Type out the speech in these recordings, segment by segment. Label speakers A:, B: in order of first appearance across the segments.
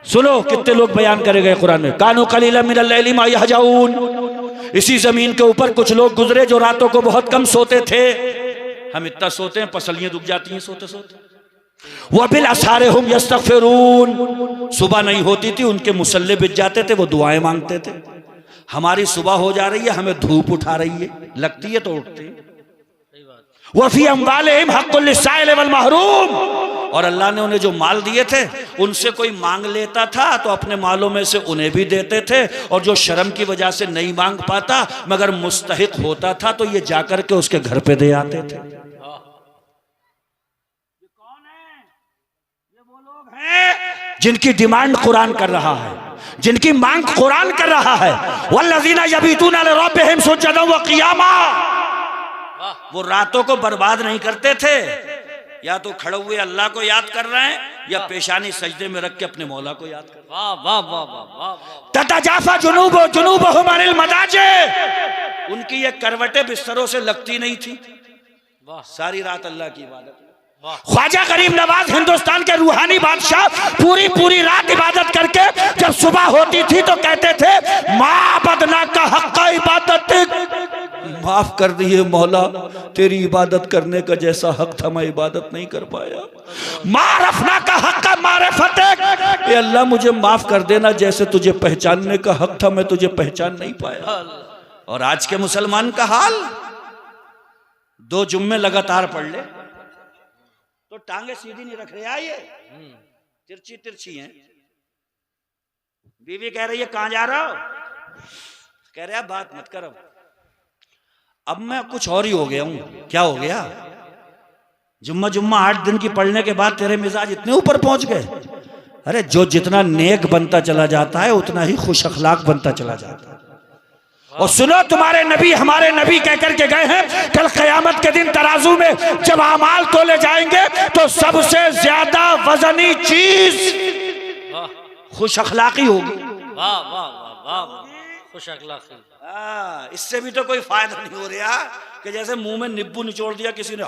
A: सुनो कितने लोग बयान करे गए कुरान में, कानू कलीलन मिनल लैली मा यहजऊन। इसी जमीन के ऊपर कुछ लोग गुजरे जो रातों को बहुत कम सोते थे। हम इतना सोते हैं पसलियां दुख जाती हैं सोते सोते। वह बिल असारे हुम यस्तगफिरून, सुबह नहीं होती थी उनके मुसल्ले बिछ जाते थे, वो दुआएं मांगते थे। हमारी सुबह हो जा रही है, हमें धूप उठा रही है, लगती है तो उठते हैं। वफी अम्वालिहिम हक्कुल लिस्साइल वल महरूम, और अल्लाह ने उन्हें जो माल दिए थे उनसे कोई मांग लेता था तो अपने मालों में से उन्हें भी देते थे, और जो शर्म की वजह से नहीं मांग पाता मगर मुस्तहिक होता था तो ये जाकर के उसके घर पे दे आते थे। जिनकी डिमांड कुरान कर रहा है, जिनकी मांग कुरान कर रहा है। वल्लज़ीना यबीतूना लिरब्बिहिम सुज्जदन व क़ियामा, वो रातों को बर्बाद नहीं करते थे, या तो खड़े हुए अल्लाह को याद कर रहे हैं या पेशानी सजदे में रख के अपने मौला को याद कर रहे हैं। वाह वाह वाह। ततजाफा जुनूबुहुम अनिल मदाजिअ, उनकी ये करवटें बिस्तरों से लगती नहीं थी, सारी रात अल्लाह की इबादत। ख्वाजा गरीब नवाज हिंदुस्तान के रूहानी बादशाह पूरी रात इबादत करके जब सुबह होती थी तो कहते थे माँ बदना का हक़ इबादत, माफ कर दिए मौला, तेरी इबादत करने का जैसा हक था मैं इबादत नहीं कर पाया। मारफना का हक़ मारिफत, ए अल्लाह मुझे माफ कर देना, जैसे तुझे पहचानने का हक था मैं तुझे पहचान नहीं पाया। और आज के मुसलमान का हाल, 2 जुम्मे लगातार पढ़ ले तो टांगे सीधी नहीं रख रहे, ये तिरछी तिरछी हैं। बीवी कह रही है कहां जा रहा हो, कह रहा बात मत करो। अब मैं कुछ और ही हो गया हूं। क्या हो गया? जुम्मा 8 दिन की पढ़ने के बाद तेरे मिजाज इतने ऊपर पहुंच गए। अरे जो जितना नेक बनता चला जाता है उतना ही खुश अखलाक बनता चला जाता है। और सुनो, तुम्हारे नबी हमारे नबी कह करके गए हैं कल क़यामत के दिन तराजू में जब अमाल तोले जाएंगे तो सबसे ज्यादा वजनी चीज खुश अखलाकी होगी।
B: वाह वाह वाह वाह, खुश अखलाकी।
A: इससे भी तो कोई फायदा नहीं हो रहा कि जैसे मुंह में निब्बू निचोड़ दिया किसी ने,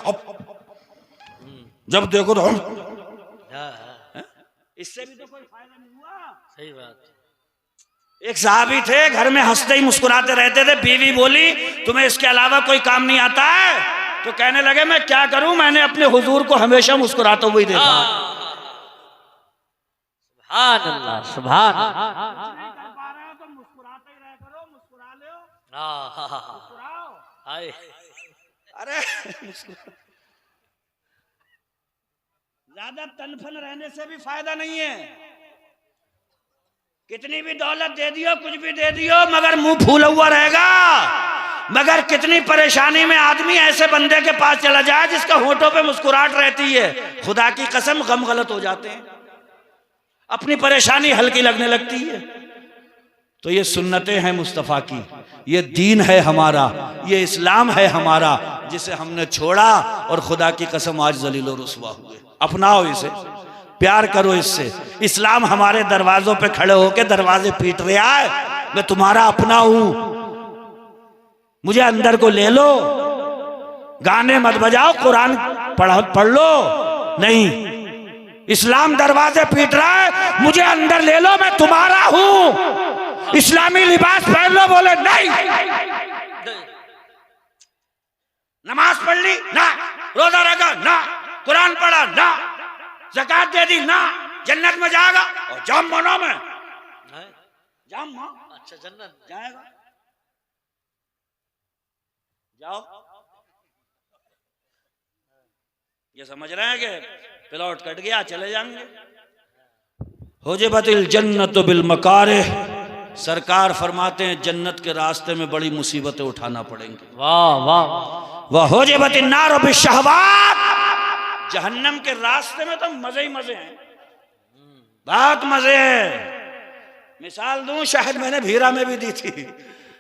A: जब देखो तो इससे भी तो कोई फायदा नहीं हुआ।
B: सही बात।
A: एक साहबी थे, घर में हंसते ही मुस्कुराते रहते थे। बीवी बोली तुम्हें इसके अलावा कोई काम नहीं आता है? तो कहने लगे मैं क्या करूं, मैंने अपने हुजूर को हमेशा मुस्कुराते हुए देखा।
B: सुभान अल्लाह, सुभान अल्लाह।
A: तो मुस्कुराते ही रह करो, मुस्कुरा लो, मुस्कुराओ। अरे ज्यादा तनफन रहने से भी फायदा नहीं है। कितनी भी दौलत दे दियो, कुछ भी दे दियो, मगर मुंह फूला हुआ रहेगा। मगर कितनी परेशानी में आदमी ऐसे बंदे के पास चला जाए जिसका होठों पे मुस्कुराहट रहती है, खुदा की कसम गम गलत हो जाते हैं, अपनी परेशानी हल्की लगने लगती है। तो ये सुन्नतें हैं मुस्तफ़ा की, ये दीन है हमारा, ये इस्लाम है हमारा, जिसे हमने छोड़ा और खुदा की कसम आज जलील और रुसवा हुए। अपनाओ इसे, प्यार करो इससे। इस्लाम हमारे दरवाजों पे खड़े होके दरवाजे पीट रहा है, मैं तुम्हारा अपना हूं, मुझे अंदर को ले लो। गाने मत बजाओ, कुरान पढ़ लो। नहीं, इस्लाम दरवाजे पीट रहा है, मुझे अंदर ले लो, मैं तुम्हारा हूं। इस्लामी लिबास पहन लो, बोले नहीं। नमाज पढ़ ली ना, रोजा रखा ना, कुरान पढ़ा ना, ज़कात दे दी ना, जन्नत में जाएगा। और जाम मनो में जाम,
B: अच्छा जन्नत
A: जाएगा, जाओ। ये समझ रहे हैं कि प्लॉट कट गया, चले जाएंगे। हुजिबतिल जन्नत बिल मकारिह, सरकार फरमाते हैं जन्नत के रास्ते में बड़ी मुसीबतें उठाना पड़ेंगी।
B: वाह वाह।
A: वह हुजिबतिन नार बिश्शहवात, जहन्नम के रास्ते में तो मजे ही मजे हैं, बहुत मजे हैं। मिसाल दूं, शायद मैंने भीरा में भी दी थी।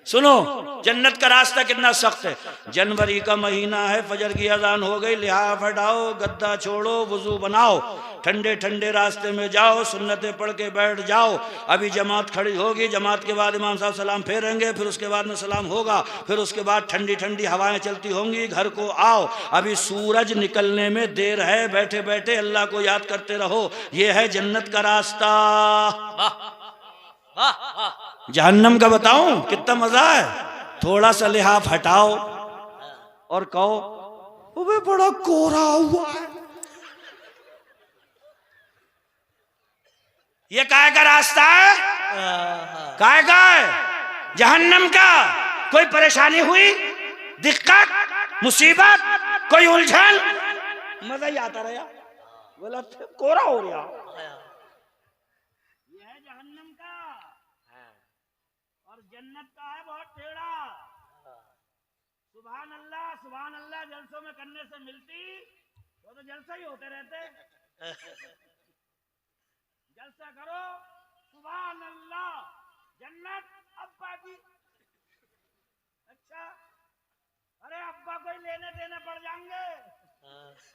A: सुनो जन्नत का रास्ता कितना सख्त है। जनवरी का महीना है, फजर की अजान हो गई, लिहाफ हटाओ, गद्दा छोड़ो, वजू बनाओ, ठंडे ठंडे रास्ते में जाओ, सुन्नतें पढ़ के बैठ जाओ। अभी जमात खड़ी होगी, जमात के बाद इमाम साहब सलाम फेरेंगे, फिर उसके बाद में सलाम होगा, फिर उसके बाद ठंडी ठंडी हवाएं चलती होंगी, घर को आओ। अभी सूरज निकलने में देर है, बैठे बैठे अल्लाह को याद करते रहो। ये है जन्नत का रास्ता। जहन्नम का बताऊं कितना मजा है। थोड़ा सा लिहाफ हटाओ और कहो अबे बड़ा कोरा हुआ है। ये काय का रास्ता है? काय का है? जहन्नम का। कोई परेशानी हुई, दिक्कत, मुसीबत, कोई उलझन, मजा ही आता रहा। बोला कोरा हो गया। ये है जहन्नम का और जन्नत का है बहुत टेढ़ा। सुभान अल्लाह जलसों में करने से मिलती तो जलसा ही होते रहते। जलसा करो, सुभान अल्लाह, जन्नत अब्बा की। अच्छा, अरे अब्बा को ही लेने देने पड़ जाएंगे।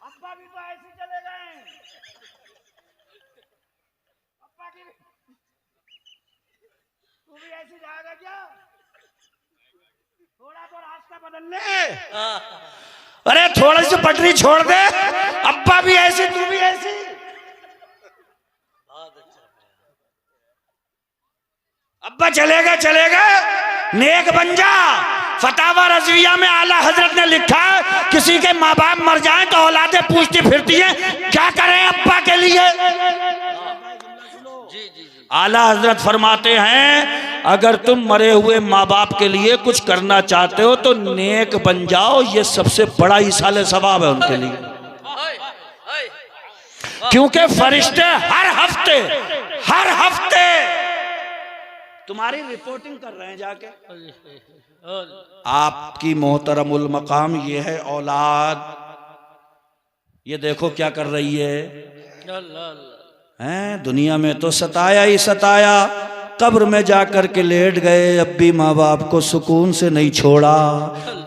A: अब्बा भी तो ऐसे चले गए। अब्बा की तू भी ऐसे जाएगा क्या? थोड़ा तो रास्ता बदल ले। अरे थोड़ी सी पटरी छोड़ दे। अब्बा भी ऐसी, तू भी ऐसी। अब्बा चले गए, नेक बन जा। फतावा रज़विया में आला हजरत ने लिखा है किसी के माँ बाप मर जाएं तो औलादें पूछती फिरती हैं क्या करें अब्बा के लिए। आला हजरत फरमाते हैं अगर तुम मरे हुए माँ बाप के लिए कुछ करना चाहते हो तो नेक बन जाओ, ये सबसे बड़ा इसाले सवाब है उनके लिए। क्योंकि फरिश्ते हर हफ्ते तुम्हारी रिपोर्टिंग कर रहे हैं जाके। आपकी मोहतरमुल मकाम ये है औलाद, ये देखो क्या कर रही है। दुनिया में तो सताया ही सताया, कब्र में जाकर के लेट गए, अब भी माँ बाप को सुकून से नहीं छोड़ा।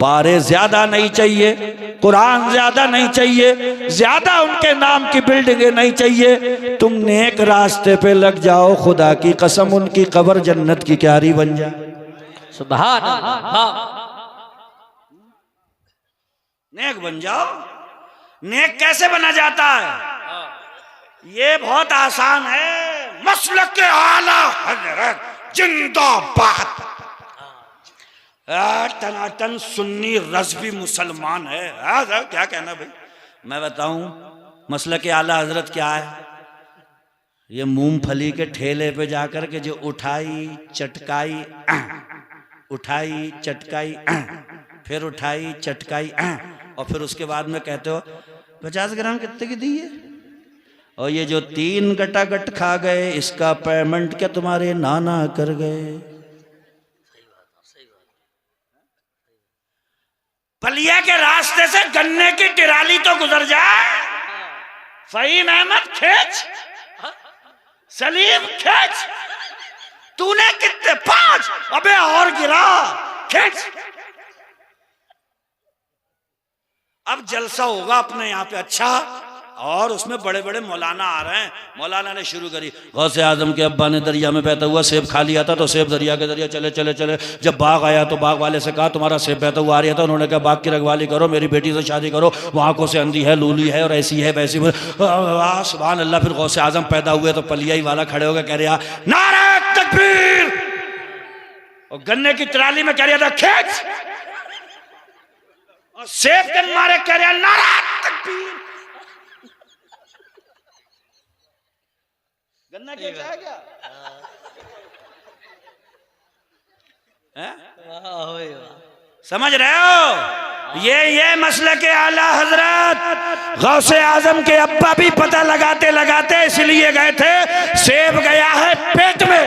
A: पारे ज्यादा नहीं चाहिए, कुरान ज्यादा नहीं चाहिए, ज्यादा उनके नाम की बिल्डिंगें नहीं चाहिए। तुम नेक रास्ते पे लग जाओ, खुदा की कसम उनकी कब्र जन्नत की क्यारी बन जाए।
B: सुभान अल्लाह।
A: नेक बन जाओ। नेक कैसे बना जाता है? ये बहुत आसान है। मसलक के आला हजरत जिंदाबाद। टनाटन सुन्नी रज़वी मुसलमान है। क्या कहना भाई, मैं बताऊं मसलक के आला हजरत क्या है। ये मूंगफली के ठेले पे जाकर के जो उठाई चटकाई, उठाई चटकाई, फिर उठाई चटकाई, और फिर उसके बाद में कहते हो 50 ग्राम कितने की दी है, और ये जो 3 गटागट खा गए इसका पेमेंट क्या तुम्हारे नाना कर गए। पलिया के रास्ते से गन्ने की टिराली तो गुजर जाए। फहीम अहमद खींच, सलीम खींच, तूने कितने 5, अबे और गिरा, खींच। अब जलसा होगा अपने यहाँ पे। अच्छा, और उसमें बड़े बड़े मौलाना आ रहे हैं। मौलाना ने शुरू करी, गौसे आजम के अब्बा ने दरिया में बहता हुआ सेब खा लिया था, तो सेब दरिया के दरिया चले चले चले जब बाग आया तो बाग वाले से कहा तुम्हारा सेब बहता हुआ आ रहा था। उन्होंने कहा बाग की रखवाली करो, मेरी बेटी से शादी करो, वो आंखों से अंधी है, लूली है और ऐसी है वैसी। सुभान अल्लाह। फिर गौसे आजम पैदा हुए तो पलियाई वाला खड़े होकर कह रहा नारे तकबीर, और गन्ने की ट्राली में कह रहा था खींच, और सेब के मारे कह रहा नारा तकबीर। गन्ना क्या है क्या? समझ रहे हो? ये मसलक के आला हजरत गौसे आजम के अब्बा भी पता लगाते लगाते इसलिए गए थे। सेब गया है पेट में,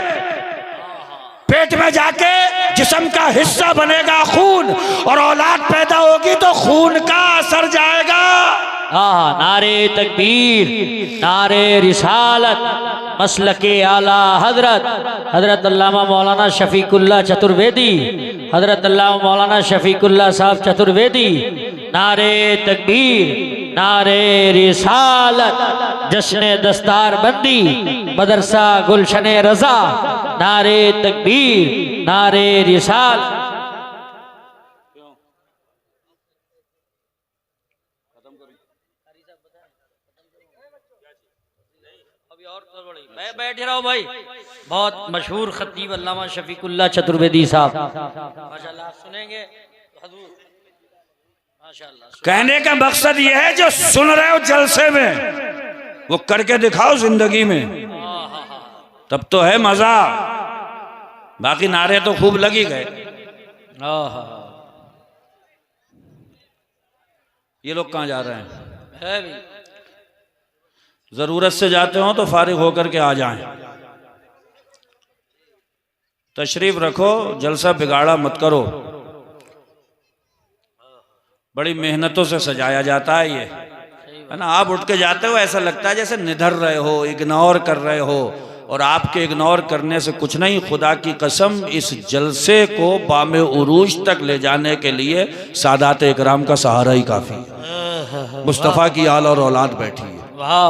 A: पेट में जाके जिस्म का हिस्सा बनेगा खून, और औलाद पैदा होगी तो खून का असर जाएगा।
B: नारे तकबीर, नारे रिसालत, मसलके आला हजरत हजरत अल्लामा मौलाना शफीकुल्लाह चतुर्वेदी हजरत अल्लाह मौलाना शफीकुल्लाह साहब चतुर्वेदी। नारे तकबीर, नारे रिसालत, जश्न दस्तार बंदी, मदरसा गुलशन रजा। नारे तकबीर, नारे रिसालत। बैठे रहो भाई। बहुत मशहूर खतीब अल्लामा शफीकुल्लाह चतुर्वेदी साहब, माशाल्लाह सुनेंगे हुजूर, माशाल्लाह।
A: कहने का मकसद यह है जो सुन रहे हो जलसे में वो करके दिखाओ जिंदगी में, तब तो है मजा। बाकी नारे तो खूब लगी गए। ये लोग कहाँ जा रहे हैं?
B: है भी
A: जरूरत से जाते हो तो फारिग होकर के आ जाएं। तशरीफ रखो, जलसा बिगाड़ा मत करो। बड़ी मेहनतों से सजाया जाता है ये, है ना। आप उठ के जाते हो ऐसा लगता है जैसे निधर रहे हो, इग्नोर कर रहे हो, और आपके इग्नोर करने से कुछ नहीं। खुदा की कसम, इस जलसे को बामे उरूज तक ले जाने के लिए सादात इकराम का सहारा ही काफी है। मुस्तफ़ा की आल और औलाद बैठी है।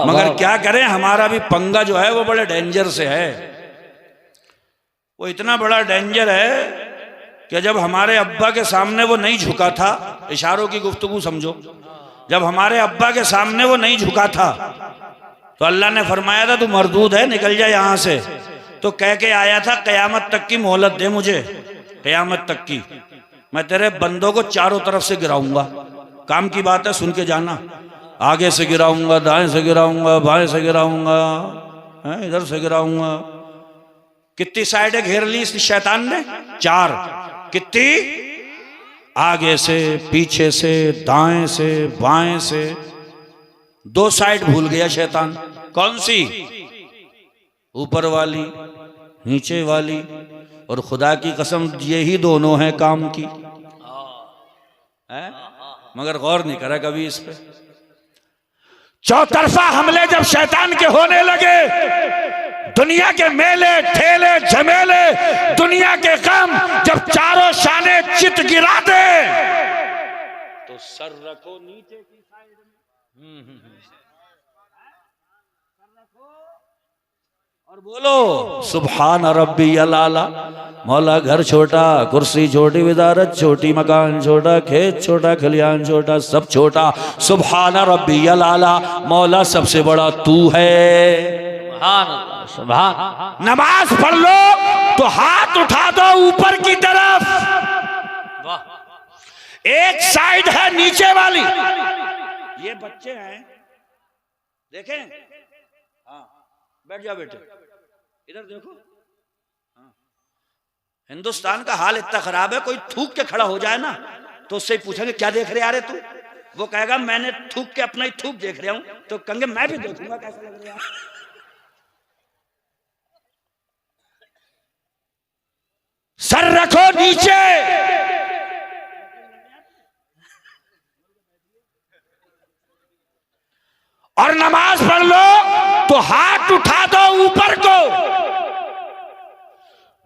A: मगर क्या करें, हमारा भी पंगा जो है वो बड़े डेंजर से है। वो इतना बड़ा डेंजर है कि जब हमारे अब्बा के सामने वो नहीं झुका था, इशारों की गुफ्तगू समझो, जब हमारे अब्बा के सामने वो नहीं झुका था तो अल्लाह ने फरमाया था तू मरदूद है, निकल जा यहाँ से। तो कह के आया था क़यामत तक की मोहलत दे मुझे, क़यामत तक की, मैं तेरे बंदों को चारों तरफ से गिराऊंगा। काम की बात है, सुन के जाना। आगे से गिराऊंगा, दाएं से गिराऊंगा, बाएं से गिराऊंगा, इधर से गिराऊंगा। कितनी साइडें घेर ली इस शैतान ने? 4। कितनी? आगे से, पीछे से, दाएं से, बाएं से। 2 साइड भूल गया शैतान। कौन सी? ऊपर वाली, नीचे वाली। और खुदा की कसम यही दोनों हैं काम की, है? मगर गौर नहीं करा कभी इस पे। चौतरफा हमले जब शैतान के होने लगे, दुनिया के मेले ठेले झमेले, दुनिया के गम जब चारों शाने चित गिरा दे, तो सर रखो नीचे की साइड में, और बोलो सुभान रब्बियल आला। मौला घर छोटा, कुर्सी छोटी, विदारत छोटी, मकान छोटा, खेत छोटा, खलियान छोटा, सब छोटा। सुभान रब्बियल आला, मौला सबसे बड़ा तू है।
B: सुभान।
A: नमाज पढ़ लो तो हाथ उठा दो ऊपर की तरफ। एक साइड है नीचे वाली। ये बच्चे हैं, देखें। हाँ, बैठ जाओ बेटे, इधर देखो। हिंदुस्तान का हाल इतना खराब है, कोई थूक के खड़ा हो जाए ना तो उससे पूछेंगे क्या देख रहे यार तू? वो कहेगा मैंने थूक के अपना ही थूक देख रहा हूं। तो कहेंगे मैं भी देखूंगा कैसा लग रहा है। सर रखो नीचे। और नमाज पढ़ लो तो हाथ उठा दो ऊपर को।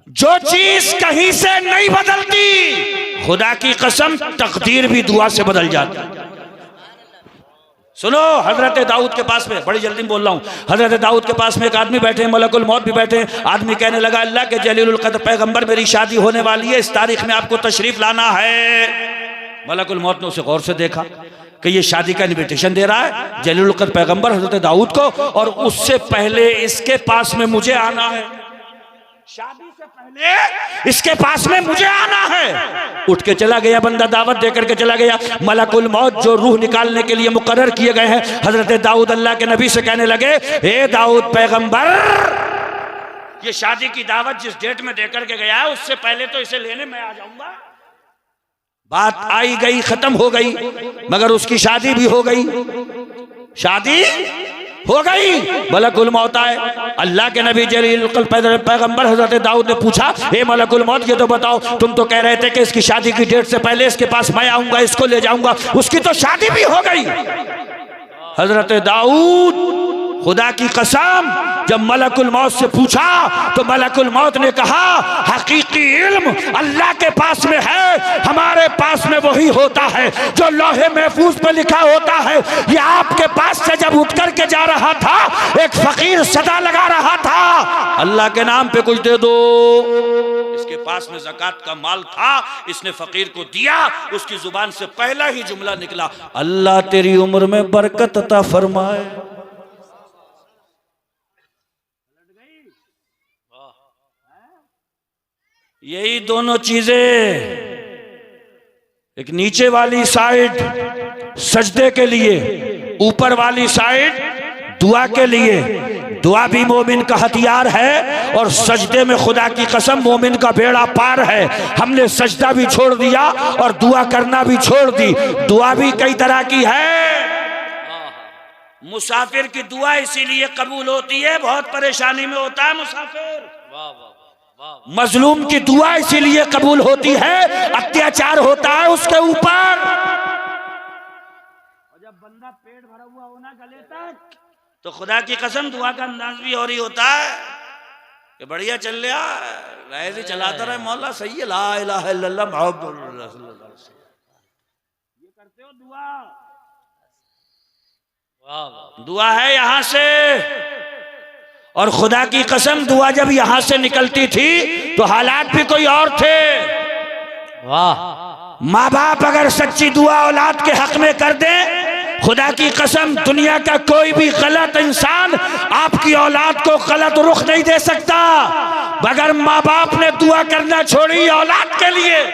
A: जो चीज कहीं से नहीं बदलती, खुदा की कसम तकदीर भी दुआ से बदल जाती। सुनो, हजरत दाऊद के पास में, बड़ी जल्दी बोल रहा हूं, हजरत दाऊद के पास में एक आदमी बैठे, मलकुल मौत भी बैठे। आदमी कहने लगा अल्लाह के जलीलुल कद्र पैगंबर, मेरी शादी होने वाली है, इस तारीख में आपको तशरीफ लाना है। मलकुल मौत ने उसे गौर से देखा कि ये शादी का इन्विटेशन दे रहा है जलीलुल कद्र पैगंबर हजरत दाऊद को, और उससे पहले इसके पास में मुझे आना है। शादी से पहले इसके पास में मुझे आना है। उठ के चला गया बंदा, दावत देकर के चला गया। मलकुल मौत जो रूह निकालने के लिए मुकर्रर किए गए हैं, हजरत दाऊद अल्लाह के नबी से कहने लगे, ए दाऊद पैगंबर, ये शादी की दावत जिस डेट में देकर के गया है उससे पहले तो इसे लेने मैं आ जाऊंगा। बात आई गई, खत्म हो गई, मगर उसकी शादी भी हो गई। शादी हो गई, मलकुल मौत आए। अल्लाह के नबी जलील पैगंबर हजरत दाऊद ने पूछा, हे मलकुल मौत, ये तो बताओ, तुम तो कह रहे थे कि इसकी शादी की डेट से पहले इसके पास मैं आऊंगा, इसको ले जाऊंगा, उसकी तो शादी भी हो गई। हजरत दाऊद खुदा की कसम जब मलकुल मौत से पूछा तो मलकुल मौत ने कहा हकीकी इल्म अल्लाह के पास में है, हमारे पास में वही होता है जो लौहे महफूज पे लिखा होता है। ये आपके पास से जब उठ करके जा रहा था एक फकीर सदा लगा रहा था अल्लाह के नाम पे कुछ दे दो। इसके पास में ज़कात का माल था, इसने फकीर को दिया, उसकी जुबान से पहला ही जुमला निकला अल्लाह तेरी उम्र में बरकत अता फरमाए। यही दोनों चीजें, एक नीचे वाली साइड सजदे के लिए, ऊपर वाली साइड दुआ के लिए। दुआ भी मोमिन का हथियार है और सजदे में खुदा की कसम मोमिन का बेड़ा पार है। हमने सजदा भी छोड़ दिया और दुआ करना भी छोड़ दी। दुआ भी कई तरह की है। मुसाफिर की दुआ इसीलिए कबूल होती है, बहुत परेशानी में होता है मुसाफिर। मजलूम की दुआ इसीलिए कबूल होती है, अत्याचार होता है उसके ऊपर। और जब बंदा पेट भरा हुआ होना गले तक तो खुदा की कसम दुआ का अंदाज भी और ही होता है कि बढ़िया चल रहा है, ऐसे चलाता रहे मौला, सही है, ला इलाहा इल्लल्लाह मुहम्मदुर रसूलुल्लाह। ये करते हो दुआ, दुआ है यहां से। और खुदा की कसम दुआ जब यहां से निकलती थी तो हालात भी कोई और थे। वाह, माँ बाप अगर सच्ची दुआ औलाद के हक में कर दे, खुदा की कसम दुनिया का कोई भी गलत इंसान आपकी औलाद को गलत रुख नहीं दे सकता। मगर माँ बाप ने दुआ करना छोड़ी औलाद के लिए।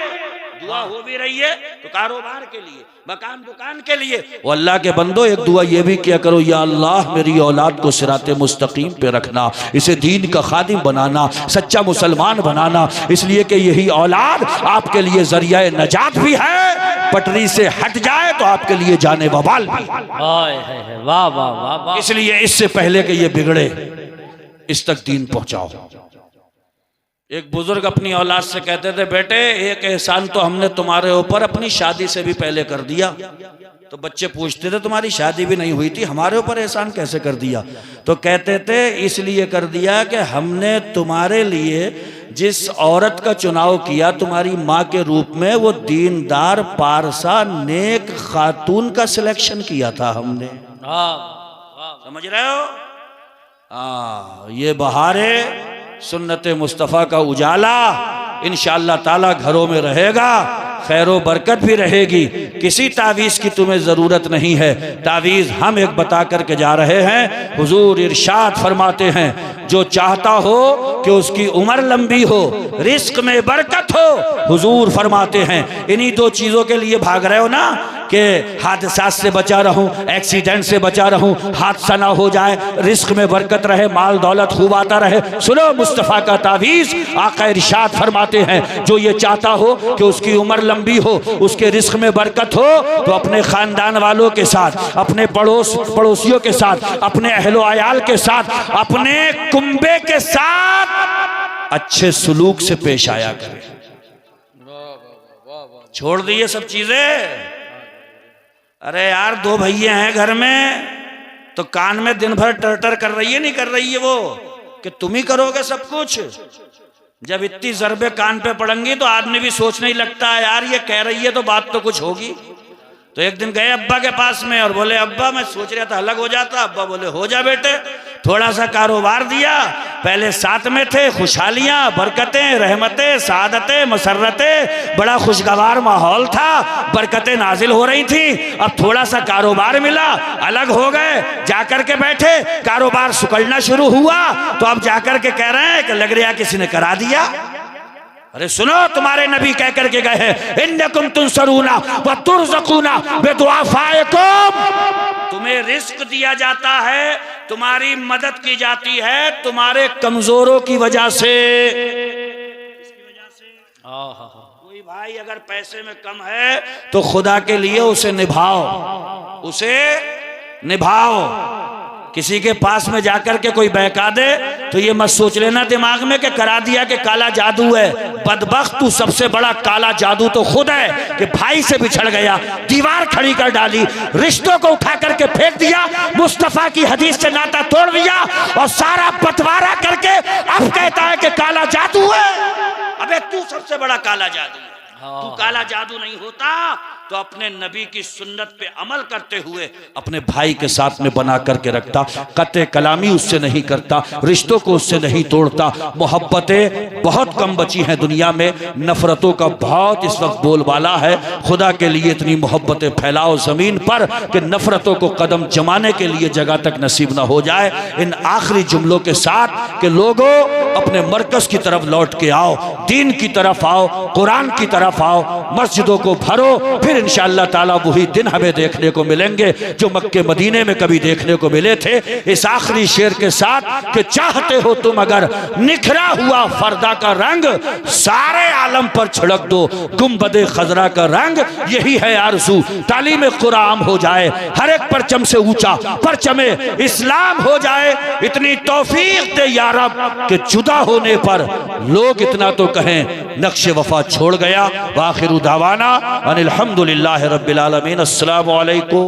A: दुआ हो भी रही है तो कारोबार के लिए, मकान दुकान के लिए। वो अल्लाह के बंदो एक दुआ ये भी किया करो, या अल्लाह मेरी औलाद को सिराते मुस्तकीम पे रखना, इसे दीन का खादिम बनाना, सच्चा मुसलमान बनाना। इसलिए कि यही औलाद आपके लिए जरिया नजात भी है, पटरी से हट जाए तो आपके लिए जाने वबाल भी। वाह वाह वाह। इसलिए इससे पहले कि ये बिगड़े इस तक दीन पहुंचाओ। एक बुजुर्ग अपनी औलाद से कहते थे, बेटे एक एहसान तो हमने तुम्हारे ऊपर अपनी शादी से भी पहले कर दिया। तो बच्चे पूछते थे तुम्हारी शादी भी नहीं हुई थी, हमारे ऊपर एहसान कैसे कर दिया? तो कहते थे इसलिए कर दिया कि हमने तुम्हारे लिए जिस औरत का चुनाव किया तुम्हारी माँ के रूप में, वो दीनदार पारसा नेक खातून का सिलेक्शन किया था हमने। समझ रहे हो? ये बहारे सुन्नते मुस्तफ़ा का उजाला इंशाअल्लाह ताला घरों में रहेगा, खैरो बरकत भी रहेगी। किसी तावीज़ की तुम्हें ज़रूरत नहीं है, तावीज़ हम एक बता करके जा रहे हैं। हुजूर इरशाद फरमाते हैं, जो चाहता हो कि उसकी उम्र लंबी हो, रिस्क में बरकत हो, हुजूर फरमाते हैं इन्हीं दो चीज़ों के लिए भाग रहे हो ना, कि हादसा से बचा रहूं, एक्सीडेंट से बचा रहूं, हादसा ना हो जाए, रिस्क में बरकत रहे, माल दौलत खूब आता रहे। सुनो मुस्तफ़ा का तावीज़, आका इरशाद फरमाते हैं जो ये चाहता हो कि उसकी उम्र लंबी हो, उसके रिस्क में बरकत हो, तो अपने ख़ानदान वालों के साथ, अपने पड़ोसियों के साथ, अपने अहलो अयाल के साथ, अपने कुंबे के साथ अच्छे सुलूक से पेश आया करे। छोड़ दिए सब चीज़ें। अरे यार दो भैया हैं घर में तो कान में दिन भर टर कर रही है, नहीं कर रही है वो कि तुम ही करोगे सब कुछ। जब इतनी ज़रबे कान पे पड़ेंगी तो आदमी भी सोचने ही लगता है यार ये कह रही है तो बात तो कुछ होगी। तो एक दिन गए अब्बा के पास में और बोले अब्बा मैं सोच रहा था अलग हो जाता। अब्बा बोले हो जा बेटे। थोड़ा सा कारोबार दिया, पहले साथ में थे, खुशहालियाँ, बरकतें, रहमतें, सादतें, मसरतें, बड़ा खुशगवार माहौल था, बरकतें नाजिल हो रही थी। अब थोड़ा सा कारोबार मिला, अलग हो गए, जाकर के बैठे, कारोबार सुकड़ना शुरू हुआ तो अब जाकर के कह रहे हैं कि लग रहा किसी ने करा दिया। अरे सुनो, तुम्हारे नबी कह करके गए हैं इन्नकुम तुनसरूना व तुरज़क़ूना बिदुआफ़ाइकुम, तुम्हें रिस्क दिया जाता है, तुम्हारी मदद की जाती है तुम्हारे कमजोरों की वजह से। कोई भाई अगर पैसे में कम है तो खुदा के लिए उसे निभाओ, उसे निभाओ। किसी के पास में जाकर के कोई बहका दे तो ये मत सोच लेना दिमाग में कि करा दिया कि काला जादू है। बदबख्त, तू सबसे बड़ा काला जादू तो खुद है कि भाई से बिछड़ गया, दीवार खड़ी कर डाली, रिश्तों को उठा करके फेंक दिया, मुस्तफा की हदीस से नाता तोड़ दिया और सारा बंटवारा करके अब कहता है कि काला जादू है। अबे तू सबसे बड़ा काला जादू है। तू काला जादू नहीं होता तो अपने नबी की सुन्नत पे अमल करते हुए अपने भाई के साथ में बना करके रखता, कत्ते कलामी उससे नहीं करता, रिश्तों को उससे नहीं तोड़ता। मोहब्बतें बहुत कम बची हैं दुनिया में, नफरतों का बहुत इस वक्त बोलबाला है। खुदा के लिए इतनी मोहब्बतें फैलाओ ज़मीन पर कि नफरतों को कदम जमाने के लिए जगह तक नसीब ना हो जाए। इन आखिरी जुमलों के साथ कि लोगों अपने मरकज़ की तरफ लौट के आओ, दीन की तरफ आओ, कुरान की तरफ आओ, मस्जिदों को भरो, फिर इंशाअल्लाह ताला वही दिन हमें देखने को मिलेंगे जो मक्के मदीने में कभी देखने को मिले थे। इस आखिरी शेर के साथ कि चाहते हो तुम अगर निखरा हुआ फरदा का रंग, सारे आलम पर छिड़क दो गुंबदे खजरा का रंग। यही है आरज़ू, तालीम कुरान हो जाए हर एक परचम से ऊंचा, परचमे इस्लाम हो जाए। इतनी तौफीक दे या रब कि जुदा होने पर लोग इतना तो कहें नक्शे वफा छोड़ गया। वाखिरु दावाना अनिल हम्दुलिल्लाहि रब्बिल आलमीन। अस्सलामु अलैकुम।